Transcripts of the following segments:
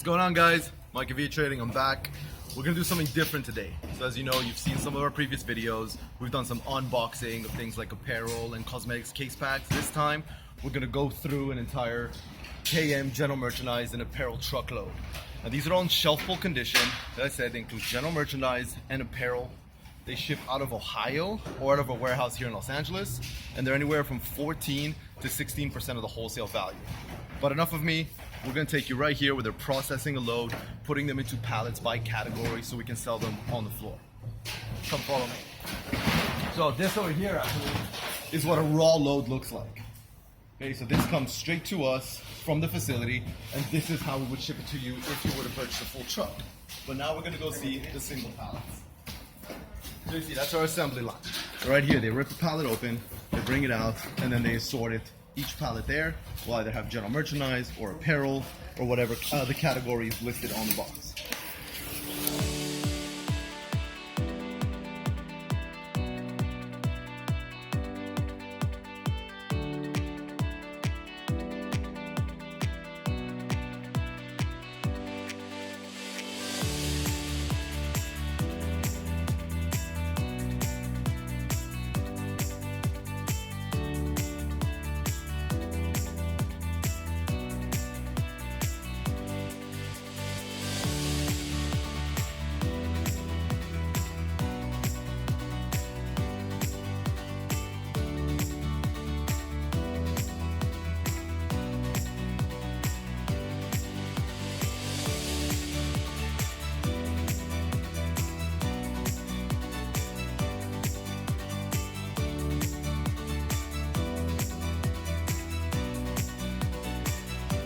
What's going on, guys? Mike of Trading. I'm back. We're gonna do something different today. So as you know, you've seen some of our previous videos. We've done some unboxing of things like apparel and cosmetics case packs. This time, we're gonna go through an entire KM general merchandise and apparel truckload. Now these are all in shelf full condition. As I said, they include general merchandise and apparel. They ship out of Ohio or out of a warehouse here in Los Angeles, and they're anywhere from 14 to 16% of the wholesale value. But enough of me. We're gonna take you right here where they're processing a load, putting them into pallets by category so we can sell them on the floor. Come follow me. So this over here actually is what a raw load looks like. Okay, so this comes straight to us from the facility, and this is how we would ship it to you if you were to purchase a full truck. But now we're gonna go see the single pallets. So you see, that's our assembly line. Right here, they rip the pallet open, they bring it out, and then they assort it. Each pallet there will either have general merchandise or apparel or whatever the category is listed on the box.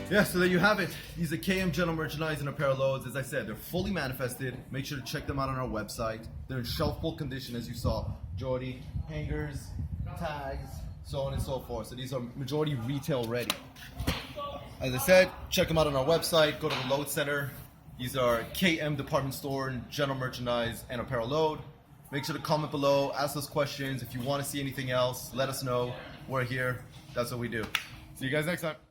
Yeah, so there you have it. These are KM general merchandise and apparel loads. As I said, they're fully manifested. Make sure to check them out on our website. They're in shelf full condition, as you saw. Majority hangers, tags, so on and so forth. So these are majority retail ready. As I said, check them out on our website. Go to the load center. These are KM department store and general merchandise and apparel load. Make sure to comment below, ask us questions. If you want to see anything else, let us know. We're here. That's what we do. See you guys next time.